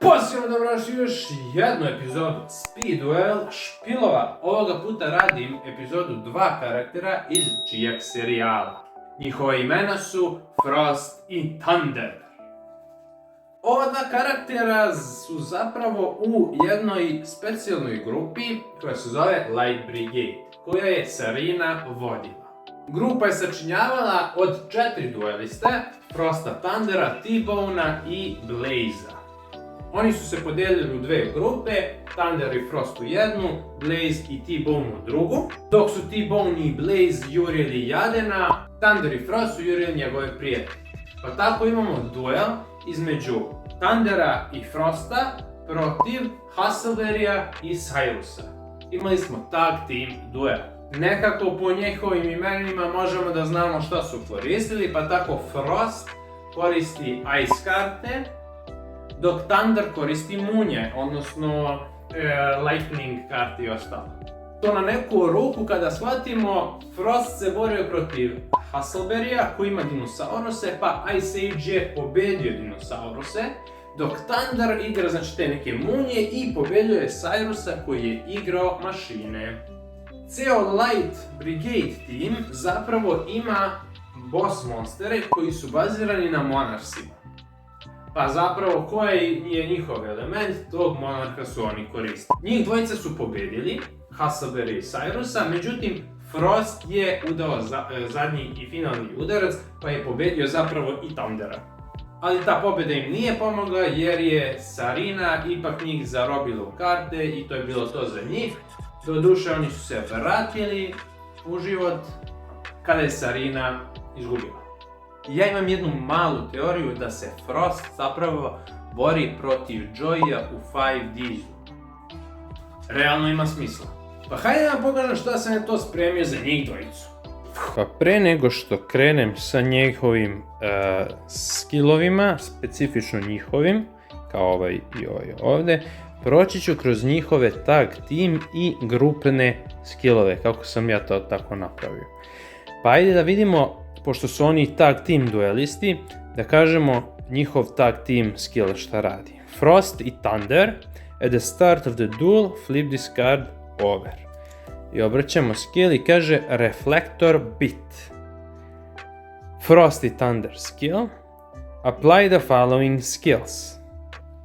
Pozitivno dobrodošli u još jednu epizodu Speed Duel špilova. Ovoga puta radim epizodu 2 karaktera iz čijeg serijala. Njihova imena su Frost i Thunder. Ova dva karaktera su zapravo u jednoj specijalnoj grupi koja se zove Light Brigade, koja je Sarina vodila. Grupa je sačinjavala od 4 dueliste, Frosta, Thundera, T-Bona i Blaze-a. Oni su se podijelili u dve grupe, Thunder i Frost u jednu, Blaze i T-Bone u drugu. Dok su T-Bone i Blaze jurili Jadena, Thunder i Frost su jurili njegove prijatelje. Pa tako imamo duel između Thundera i Frosta protiv Hustleberrya i Cyrusa. Imali smo tag team duel. Nekako po njihovim imenima možemo da znamo šta su koristili, pa tako Frost koristi Ice karte, dok Thunder koristi munje, odnosno Lightning karti i ostalo. To na neku ruku kada shvatimo, Frost se borio protiv Hustleberrya koji ima dinosauruse, pa Ice Age je pobedio dinosauruse, dok Thunder igra znači te neke munje i pobedio je Cyrusa koji je igrao mašine. Ceo Light Brigade team zapravo ima boss monstere koji su bazirani na monarsima. Pa zapravo koji je njihov element, tog monarha su oni koristili. Njih dvojica su pobedili, Hustleberry i Cyrusa, međutim Frost je udao zadnji i finalni udarac, pa je pobedio zapravo i Thundera. Ali ta pobjeda im nije pomogla jer je Sarina ipak njih zarobila u karte i to je bilo to za njih. Doduše oni su se vratili u život kada je Sarina izgubila. Ja imam jednu malu teoriju da se Frost zapravo bori protiv Joya u 5D's-u. Realno ima smisla. Pa hajde da vam pokažem šta sam ja to spremio za njih dvojicu. Pa pre nego što krenem sa njihovim skillovima, specifično njihovim, kao ovaj i ovaj ovdje, proći ću kroz njihove tag team i grupne skillove, kako sam ja to tako napravio. Pa ajde da vidimo, pošto su oni tag team duelisti, da kažemo njihov tag team skill šta radi. Frost i Thunder, at the start of the duel, flip this card over. I obraćamo skill i kaže Reflector Bit. Frost i Thunder skill, apply the following skills.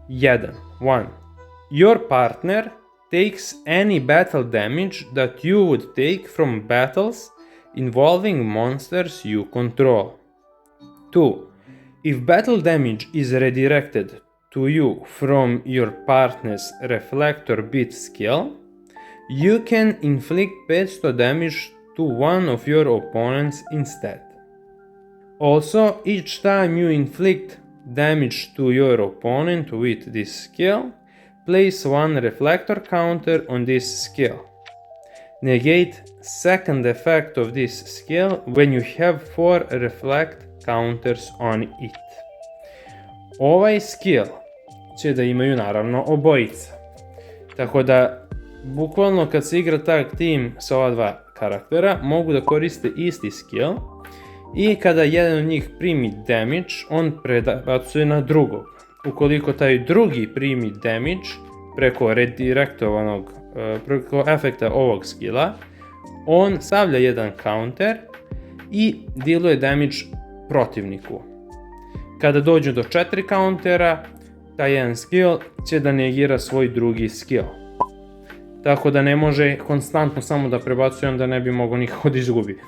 1. Your partner takes any battle damage that you would take from battles involving monsters you control. 2. If battle damage is redirected to you from your partner's Reflector Bit skill, you can inflict 500 damage to one of your opponents instead. Also, each time you inflict damage to your opponent with this skill, place one reflector counter on this skill. Negate second effect of this skill when you have 4 reflect counters on it. Ovaj skill će da imaju naravno obojica. Tako da, bukvalno kad se igra tag team sa ova dva karaktera, mogu da koriste isti skill i kada jedan od njih primi damage, on prebacuje na drugog. Ukoliko taj drugi primi damage preko redirektovanog, preko efekta ovog skilla, on stavlja jedan counter i dealuje damage protivniku. Kada dođu do 4 countera, taj jedan skill će da negira svoj drugi skill. Tako da ne može konstantno samo da prebacuje, onda ne bi mogao nikako da izgubi.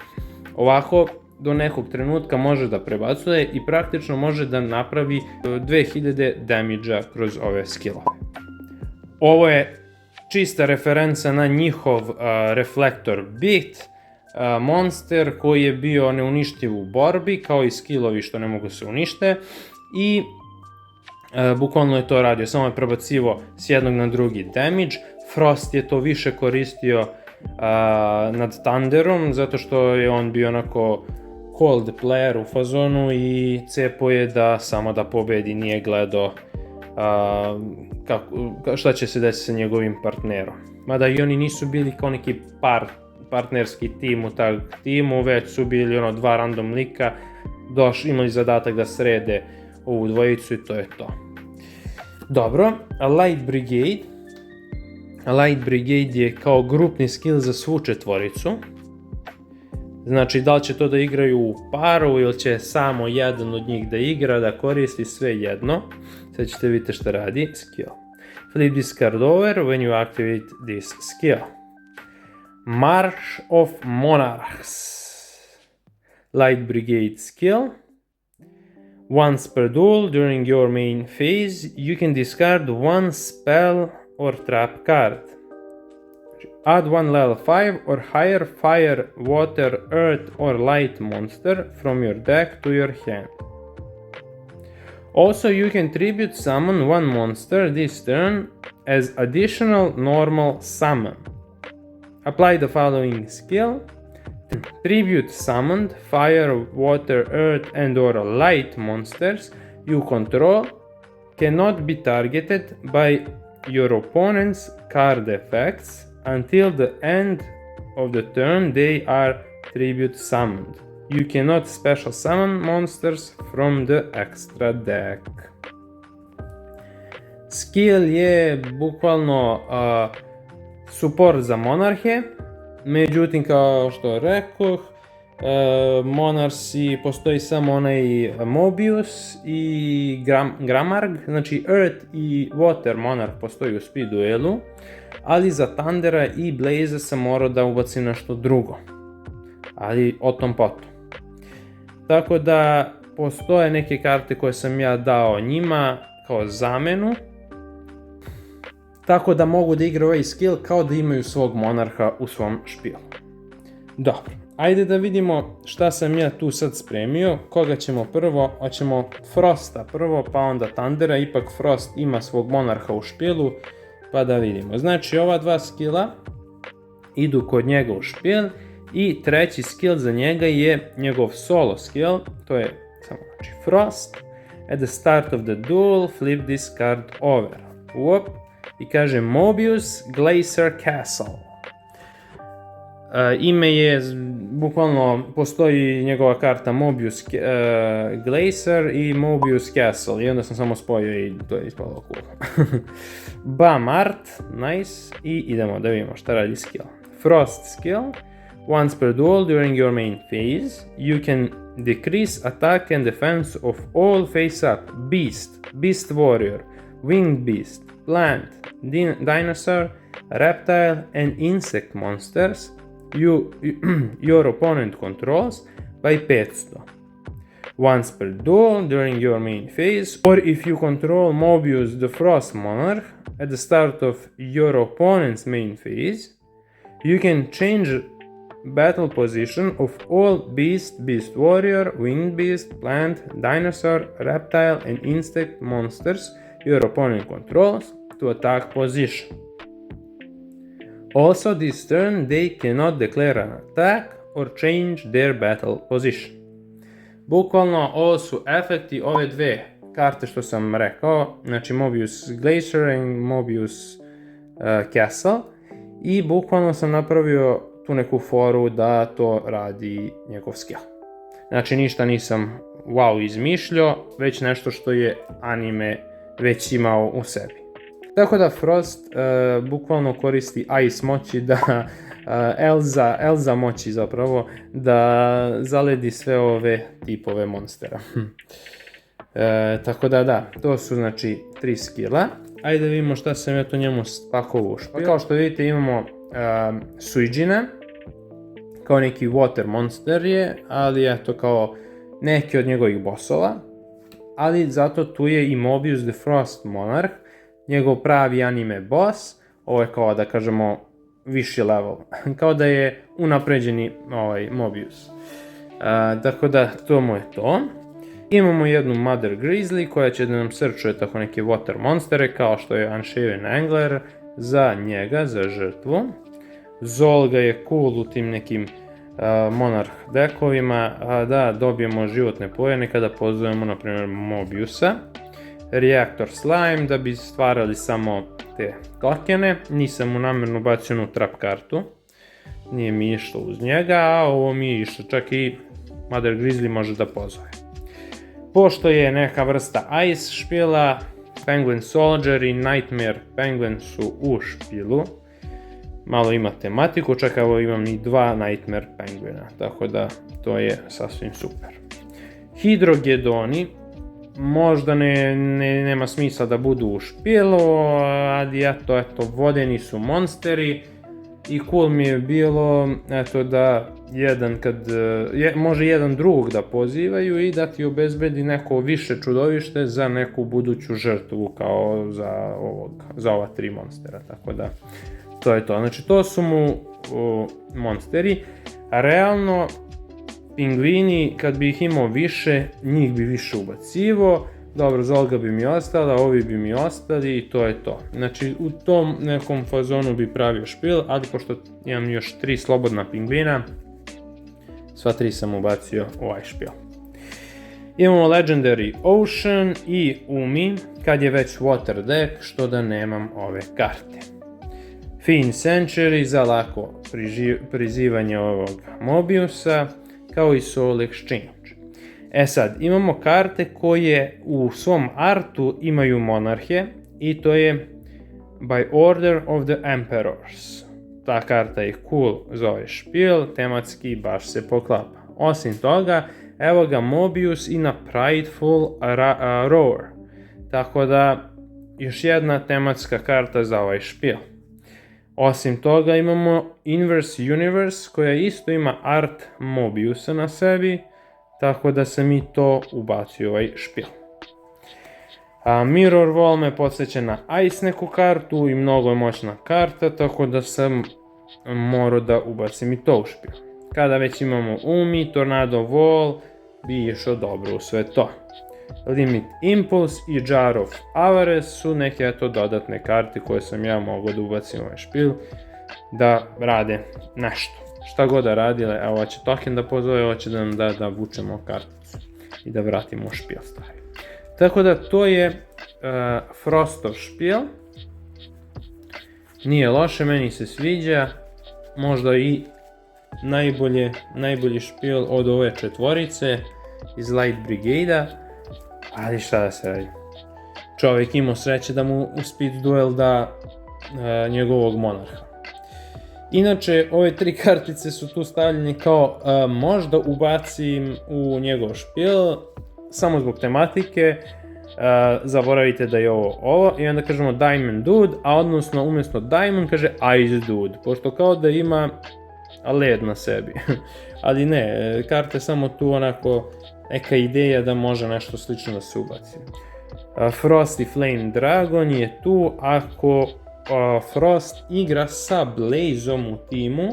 Ovako, do nekog trenutka može da prebacuje i praktično može da napravi 2000 damage-a kroz ove skillove. Ovo je čista referenca na njihov Reflector Bit, monster koji je bio neuništiv u borbi, kao i skillovi što ne mogu se unište. I bukvalno je to radio, samo je prebacivo s jednog na drugi damage. Frost je to više koristio nad Thunderom, zato što je on bio onako cold player u fazonu i cepo je da samo da pobedi, nije gledao šta će se desiti sa njegovim partnerom. Mada i oni nisu bili kao neki partnerski tim u tag timu, već su bili dva random lika, imali zadatak da srede ovu dvojicu i to je to. Dobro, a Light Brigade. Light Brigade je kao grupni skill za svu četvoricu. Znači, da li će to da igraju u paru ili će samo jedan od njih da igra, da koristi, sve jedno. Sad ćete vidjeti šta radi. Skill. Flip this card over when you activate this skill. March of Monarchs. Light Brigade skill. Once per duel during your main phase, you can discard one spell or trap card. Add one level 5 or higher fire, water, earth or light monster from your deck to your hand. Also, you can tribute summon one monster this turn as additional normal summon. Apply the following skill. Tribute summoned fire, water, earth and or light monsters you control cannot be targeted by your opponent's card effects until the end of the turn they are tribute summoned. You cannot special summon monsters from the extra deck. Skill je bukvalno support za monarhe, međutim kao što rekoh, monarsi postoji samo onaj Mobius i Gramarg, znači Earth i Water monarh postoji u speed duelu, ali za Thundera i Blaze sam morao da ubacim nešto drugo, ali o tom potom. Tako da postoje neke karte koje sam ja dao njima kao zamenu, tako da mogu da igraju ovaj skill kao da imaju svog monarha u svom špilu. Dobro, ajde da vidimo šta sam ja tu sad spremio, koga ćemo prvo, hoćemo Frosta prvo, pa onda Thundera, ipak Frost ima svog monarha u špilu, pa da vidimo. Znači ova dva skilla idu kod njega u špil i treći skill za njega je njegov solo skill, to je samo znači Frost. At the start of the duel, flip this card over. I kaže Mobius Glacier Castle. Ime je, bukvalno postoji njegova karta Mobius Glacier i Mobius Castle i onda sam samo spojio i to je ispalo cool. Bam art, nice, i idemo da vidimo šta radi skill. Frost skill. Once per duel during your main phase, you can decrease attack and defense of all face-up beast, beast warrior, winged beast, plant, dinosaur, reptile and insect monsters your opponent controls by 500. Once per duel during your main phase, or if you control Mobius the Frost Monarch at the start of your opponent's main phase, you can change battle position of all beast, beast warrior, winged beast, plant, dinosaur, reptile and insect monsters your opponent controls to attack position. Also this turn they cannot declare an attack or change their battle position. Bukvalno ovo su efekti ove dve karte što sam rekao, znači Mobius Glacier i Mobius Castle, i bukvalno sam napravio tu neku foru da to radi njegov skill. Znači ništa nisam wow izmišljao, već nešto što je anime već imao u sebi. Tako da Frost bukvalno koristi Ice moći da Elza moći zapravo da zaledi sve ove tipove monstera. Tako da, to su znači 3 skilla. Ajde da vidimo šta sam ja to njemu spakovao u špil. Kao što vidite imamo Suijina, kao neki water monster je, ali eto kao neki od njegovih bossova. Ali zato tu je i Mobius the Frost Monarch, njegov pravi anime boss, ovo je kao da kažemo viši level, kao da je unapređeni Mobius. Tako da to mu je to. Imamo jednu Mother Grizzly koja će da nam srčuje tako neke water monstere kao što je Unshaven Angler za njega, za žrtvu. Zolga je cool u tim nekim monarh dekovima, da dobijemo životne pojene kada pozovemo na primjer Mobiusa. Reaktor Slime da bi stvarali samo te tokene, nisam mu namjerno bacio onu trap kartu, nije mi išlo uz njega, a ovo mi je išlo, čak i Mother Grizzly može da pozove. Pošto je neka vrsta Ice špila, Penguin Soldier i Nightmare Penguin su u špilu. Malo ima tematiku, čak evo imam i 2 Nightmare Penguina, tako da to je sasvim super. Hidrogedoni, možda nema smisla da budu u špilu, ali eto, vodeni su monsteri i cool mi je bilo da može jedan drugog da pozivaju i da ti obezbedi neko više čudovište za neku buduću žrtvu kao za ova 3 monstera, tako da to je to. Znači to su mu monsteri, a realno pingvini kad bi ih imao više, njih bi više ubacivo, dobro, Zolga bi mi ostala, ovi bi mi ostali i to je to. Znači u tom nekom fazonu bi pravio špil, ali pošto imam još 3 slobodna pingvina, sva 3 sam ubacio u ovaj špil. Imamo Legendary Ocean i Umi, kad je već Water deck, što da nemam ove karte. Fiend Sanctuary za lako prizivanje ovog Mobiusa, kao i Soul Exchange. Sad, imamo karte koje u svom artu imaju monarhe i to je By Order of the Emperors. Ta karta je cool za ovaj špil, tematski baš se poklapa. Osim toga, evo ga Mobius i na Prideful Roar. Tako da, još jedna tematska karta za ovaj špil. Osim toga imamo Inverse Universe koja isto ima art Mobiusa na sebi, tako da sam i to ubacio u ovaj špil. Mirror Wall me podsjeća na Ice neku kartu i mnogo je moćna karta, tako da sam morao da ubacim i to u špil. Kada već imamo Umi, Tornado Wall bi išao dobro u sve to. Limit Impulse i Jar of Avarice su neke dodatne karte koje sam ja mogao da ubacim u ovaj špil da rade nešto. Šta god da radile, evo će token da pozove, ovo će da nam da vučemo karticu i da vratimo u špil stvari. Tako da to je Frostov špil. Nije loše, meni se sviđa, možda i najbolji špil od ove 4 iz Light Brigade-a. Ali šta da se radi? Čovjek imao sreće da mu u Speed Duel da njegovog monarha. Inače, ove 3 kartice su tu stavljene kao možda ubacim u njegov špil, samo zbog tematike, zaboravite da je ovo i onda kažemo Diamond Dude, a odnosno umjesto Diamond kaže Ice Dude, pošto kao da ima led na sebi. Ali ne, karta je samo tu onako neka ideja da može nešto slično da se ubaci. Frosty Flame Dragon je tu ako Frost igra sa Blazeom u timu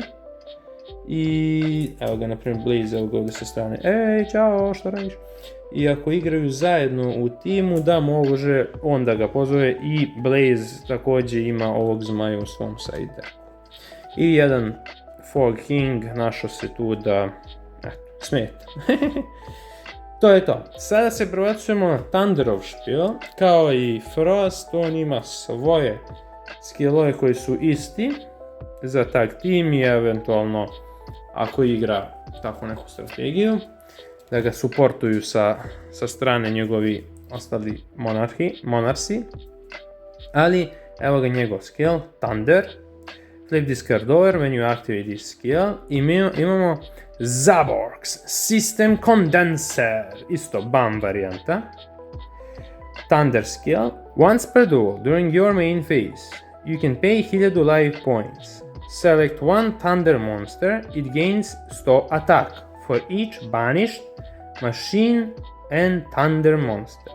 i evo ga, na primjer Blaze, evo ga ovdje sa strane, ej, čao, šta radiš? I ako igraju zajedno u timu, da može on da ga pozove i Blaze također ima ovog zmaja u svom side decku. I jedan Fog King našao se tu da smeta. To je to. Sada se prebacujemo na Thunderov špil. Kao i Frost, on ima svoje skillove koji su isti za tag team i eventualno ako igra tako neku strategiju, da ga supportuju sa strane njegovi ostali monarsi. Ali evo ga njegov skill, Thunder. Flip this card over when you activate this skill. I imamo Zaborg's System Condenser, isto BAM varijanta. Thunder skill. Once per duel during your main phase, you can pay 1000 life points. Select one Thunder monster, it gains 100 attack for each banished machine and Thunder monster.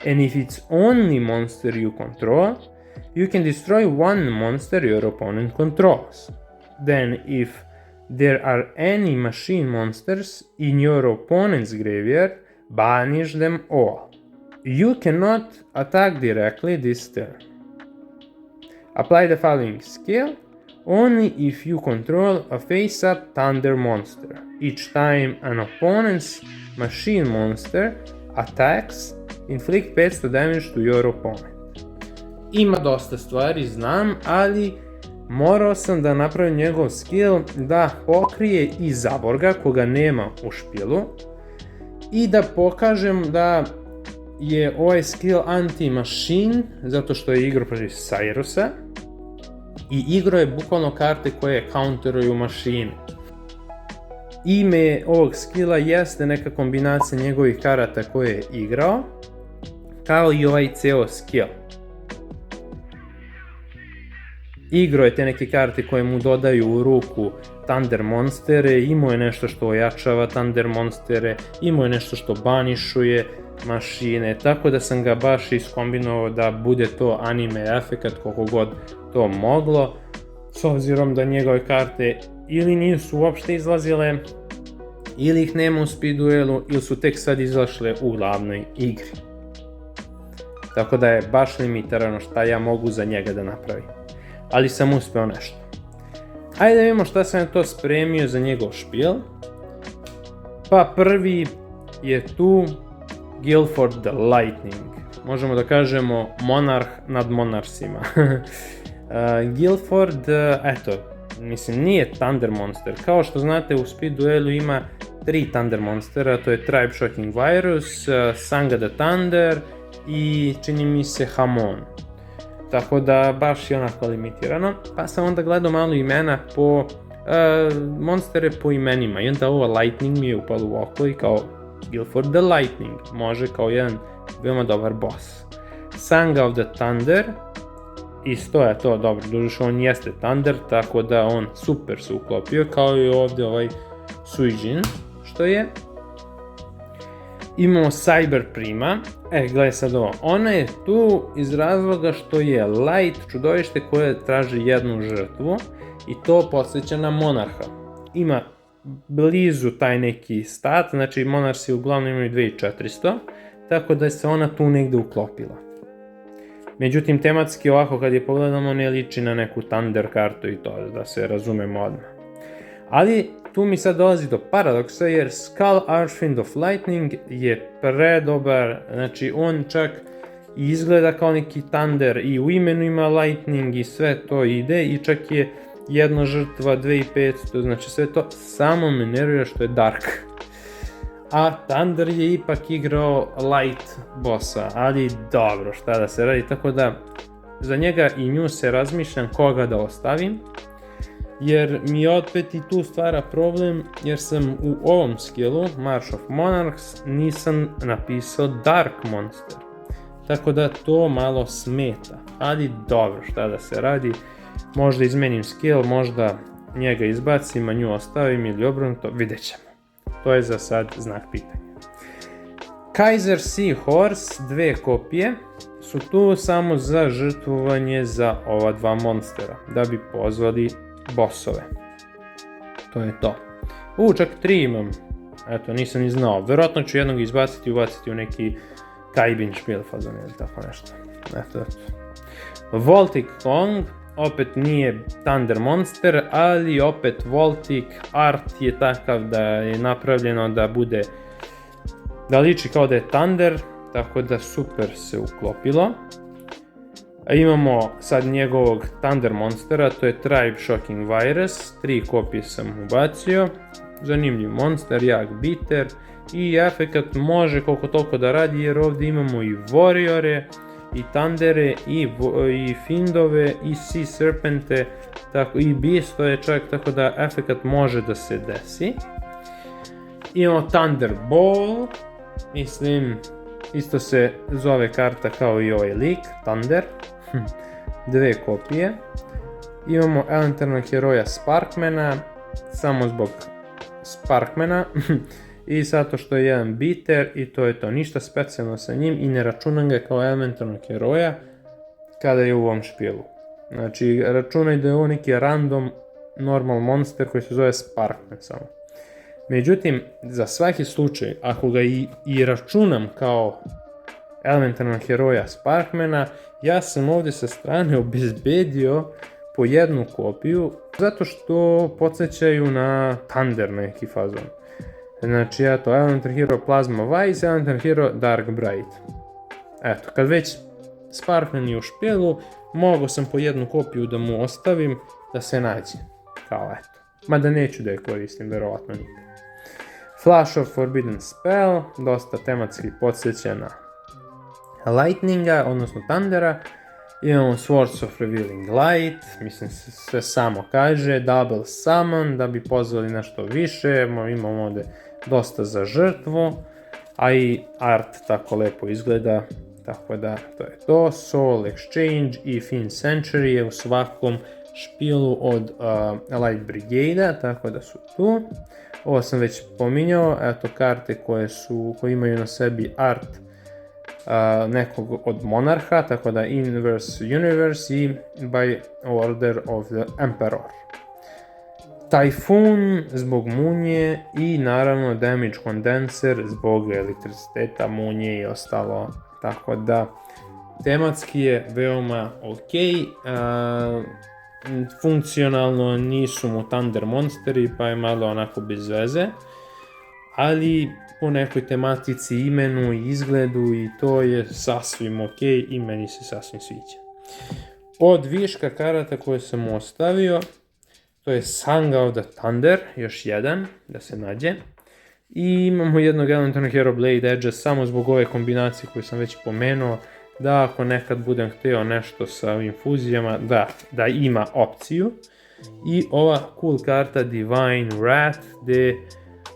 And if it's only monster you control, you can destroy one monster your opponent controls. Then if there are any machine monsters in your opponent's graveyard, banish them all. You cannot attack directly this turn. Apply the following skill only if you control a face-up Thunder monster. Each time an opponent's machine monster attacks, inflict 500 damage to your opponent. Ima dosta stvari, znam, ali morao sam da napravim njegov skill da pokrije i Zaborga, koga nema u špilu, i da pokažem da je ovaj skill anti-machine, zato što je igrao protiv Cyrusa i igrao je bukvalno karte koje counteruju mašine. Ime ovog skilla jeste neka kombinacija njegovih karata koje je igrao, kao i ovaj ceo skill. Igrao je te neke karte koje mu dodaju u ruku Thunder Monstere, imao je nešto što ojačava Thunder Monstere, imao je nešto što banišuje mašine, tako da sam ga baš iskombinovao da bude to anime efekat koliko god to moglo, s obzirom da njegove karte ili nisu uopšte izlazile, ili ih nema u speed duelu, ili su tek sad izašle u glavnoj igri. Tako da je baš limitirano šta ja mogu za njega da napravim. Ali sam uspeo nešto. Ajde da vidimo šta sam to spremio za njegov špil. Pa prvi je tu Guilford the Lightning. Možemo da kažemo monarh nad monarsima. Guilford, eto, mislim nije Thunder Monster. Kao što znate u speed duelu ima 3 Thunder Monstera, to je Tribe Shocking Virus, Sanga the Thunder i čini mi se Hamon. Tako da baš je onako limitirano, pa sam onda gledao malo imena po monstere po imenima i onda ovo Lightning mi je upalo u oko i kao Guilford the Lightning može kao jedan veoma dobar boss. Sanga of the Thunder isto je to dobro, dužeš on jeste Thunder, tako da on super se uklopio kao i ovdje ovaj Suijin što je. Imamo Cyber Prima, gledaj sad ovo, ona je tu iz razloga što je light čudovište koje traži jednu žrtvu i to podsjeća na monarha. Ima blizu taj neki stat, znači monarsi uglavnom imaju 2400, tako da se ona tu negde uklopila. Međutim, tematski ovako kad je pogledamo ne liči na neku Thunder kartu i to, da se razumemo odmah. Ali tu mi sad dolazi do paradoksa jer Skull Archfiend of Lightning je predobar, znači on čak izgleda kao neki Thunder i u imenu ima Lightning i sve to ide i čak je jedna žrtva 2500, znači sve to samo me nervira što je Dark. A Thunder je ipak igrao light bossa, ali dobro šta da se radi, tako da za njega i nju se razmišljam koga da ostavim. Jer mi opet i tu stvara problem jer sam u ovom skillu, March of Monarchs, nisam napisao Dark Monster. Tako da to malo smeta, ali dobro šta da se radi, možda izmenim skill, možda njega izbacim, a nju ostavim ili obrnuto, vidjet ćemo. To je za sad znak pitanja. Kaiser Seahorse, 2 kopije, su tu samo za žrtvovanje za ova 2 monstera, da bi pozvali bossove. To je to. Čak 3 imam. Eto, nisam ni znao. Verovatno ću jednog izbaciti i ubaciti u neki Kaibin špil fazon ili tako nešto. Eto. Voltic Kong, opet nije Thunder Monster, ali opet Voltic art je takav da je napravljeno da bude, da liči kao da je Thunder, tako da super se uklopilo. Imamo sad njegovog Thunder Monstera, to je Tribe Shocking Virus, 3 kopije sam ubacio, zanimljiv monster, jak biter i efekat može koliko toliko da radi jer ovdje imamo i Warriore, i Thundere, i Findove, i Sea Serpente, tako, i Beastove čak, tako da efekat može da se desi. Imamo Thunder Ball, mislim, isto se zove karta kao i ovaj lik, Thunder, 2 kopije. Imamo elementarnog heroja Sparkmana, samo zbog Sparkmana, i zato što je jedan biter i to je to, ništa specijalno sa njim i ne računam ga kao elementarnog heroja kada je u ovom špilu. Znači, računaj da je ovo neki random normal monster koji se zove Sparkman samo. Međutim, za svaki slučaj, ako ga i računam kao elementarnog heroja Sparkmana, ja sam ovdje sa strane obezbedio po 1 kopiju, zato što podsjećaju na Thunder neki fazon. Znači, eto, Elementar Hero Plasma Vice, Elementar Hero Dark Bright. Eto, kad već Sparkman je u špijelu, mogao sam po 1 kopiju da mu ostavim da se nađe. Kao eto. Mada neću da je koristim, verovatno nikad. Flash of Forbidden Spell, dosta tematski podsjeća na Lightninga, odnosno Thundera. Imamo Swords of Revealing Light, mislim sve samo kaže, Double Summon da bi pozvali nešto više, imamo ovdje dosta za žrtvu, a i art tako lepo izgleda, tako da to je to. Soul Exchange i Fin Century je u svakom špilu od Light Brigade, tako da su tu. Ovo sam već pominjao, eto karte koje imaju na sebi art nekog od monarha, tako da Inverse Universe i By Order of the Emperor. Typhoon zbog munje i naravno Damage Condenser zbog elektriciteta, munje i ostalo, tako da tematski je veoma ok. Funkcionalno nisu mu Thunder monsteri pa je malo onako bez veze, ali po nekoj tematici, imenu i izgledu i to je sasvim ok i meni se sasvim sviđa. Od viška karata koje sam ostavio, to je Sanga of the Thunder, još jedan da se nađe. I imamo jednog Elementarnog Hero Blade Edge samo zbog ove kombinacije koju sam već pomenuo, da ako nekad budem htio nešto sa ovim fuzijama, da ima opciju. I ova cool karta Divine Wrath gdje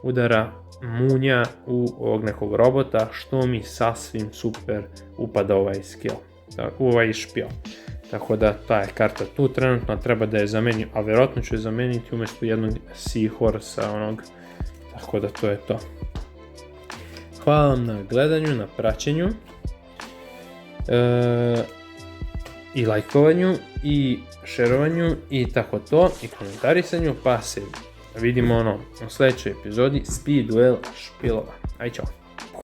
udara munja u ovog nekog robota, što mi sasvim super upada ovaj skill, ovaj špil. Tako da ta je karta tu trenutno, treba da je zamenim, a vjerojatno ću je zameniti umjesto jednog Seahorse-a onog, tako da to je to. Hvala vam na gledanju, na praćenju i lajkovanju i šerovanju i tako to i komentarisanju, pa se vidimo u sljedećoj epizodi Speed Duel špilova. Aj čao!